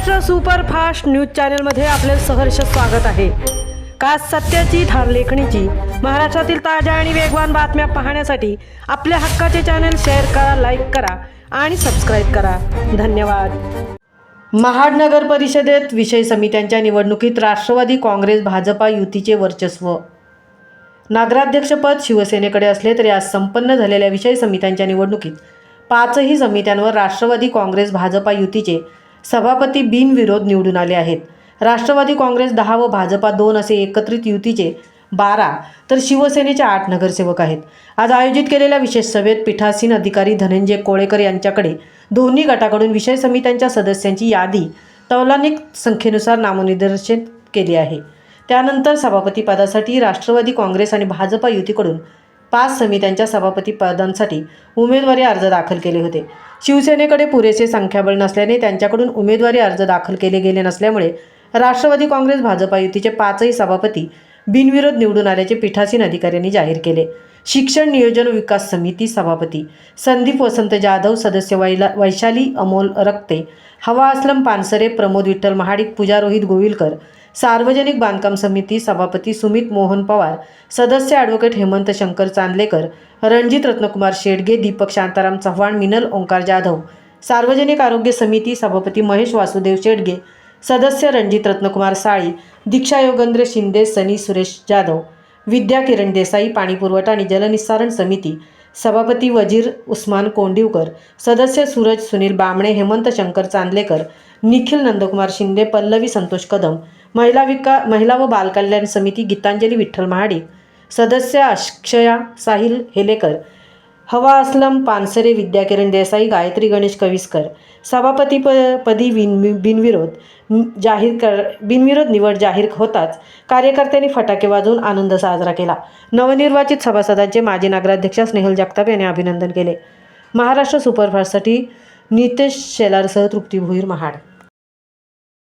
Maharashtra superfast news चॅनलमध्ये आपले सहर्ष स्वागत आहे। खास सत्याची धार लेखणीची महाराष्ट्रातील ताज्या आणि वेगवान बातम्या पाहण्यासाठी आपल्या हक्काचे चॅनल शेअर करा, लाईक करा आणि सबस्क्राईब करा। धन्यवाद। महाड नगर परिषदेत विषय समित्यांच्या निवडणुकीत राष्ट्रवादी काँग्रेस भाजपा युतीचे वर्चस्व। नगराध्यक्षपद शिवसेनेकडे असले तरी आज संपन्न झालेल्या विषय समित्यांच्या निवडणुकीत पाचही समित्यांवर राष्ट्रवादी काँग्रेस भाजपा युतीचे सभापती बिनविरोध निवडून आले आहेत। राष्ट्रवादी काँग्रेस 10 व भाजपा 2 असे एकत्रित युतीचे 12 तर शिवसेनेचे 8 नगरसेवक आहेत। आज आयोजित केलेल्या विशेष सभेत पीठासीन अधिकारी धनंजय कोळेकर यांच्याकडे दोन्ही गटाकडून विषय समित्यांच्या सदस्यांची यादी तौलनिक संख्येनुसार नामनिर्देशित केली आहे। त्यानंतर सभापती पदासाठी राष्ट्रवादी काँग्रेस आणि भाजपा युतीकडून 5 समित्यांच्या सभापती पदांसाठी उमेदवारी अर्ज दाखल केले होते। शिवसेनेकडे पुरेसे संख्याबळ नसल्याने त्यांच्याकडून उमेदवारी अर्ज दाखल केले गेले नसल्यामुळे राष्ट्रवादी काँग्रेस भाजपा युतीचे 5ही सभापती बिनविरोध निवडून आल्याचे पीठासीन अधिकाऱ्यांनी जाहीर केले। शिक्षण नियोजन विकास समिती सभापती संदीप वसंत जाधव, सदस्य वैशाली अमोल रक्ते, हवा असलम पानसरे, प्रमोद विठ्ठल महाडिक, पूजा रोहित गोविलकर, सार्वजनिक बांधकाम समिती सभापती सुमित मोहन पवार, सदस्य ॲडव्होकेट हेमंत शंकर चांदलेकर, रणजित रत्नकुमार शेडगे, दीपक शांताराम चव्हाण, मिनल ओंकार जाधव, सार्वजनिक आरोग्य समिती सभापती महेश वासुदेव शेडगे, सदस्य रणजित रत्नकुमार साळी, दीक्षा योगेंद्र शिंदे, सनी सुरेश जाधव, विद्या किरण देसाई, पाणीपुरवठा आणि जलनिस्सारण समिती सभापती वजीर उस्मान कोंडिवकर, सदस्य सूरज सुनील बामणे, हेमंत शंकर चांदलेकर, निखिल नंदकुमार शिंदे, पल्लवी संतोष कदम, महिला व बालकल्याण समिती गीतांजली विठ्ठल महाडिक, सदस्य अक्षया साहिल हेलेकर, हवा असलम पानसरे, विद्या किरण देसाई, गायत्री गणेश कविस्कर, सभापतीपदी बिनविरोध निवड जाहीर होताच कार्यकर्त्यांनी फटाके वाजवून आनंद साजरा केला। नवनिर्वाचित सभासदांचे माजी नगराध्यक्ष स्नेहल जगताप यांनी अभिनंदन केले। महाराष्ट्र सुपरफास्टसाठी नितेश शेलारसह तृप्ती भोईर, महाड।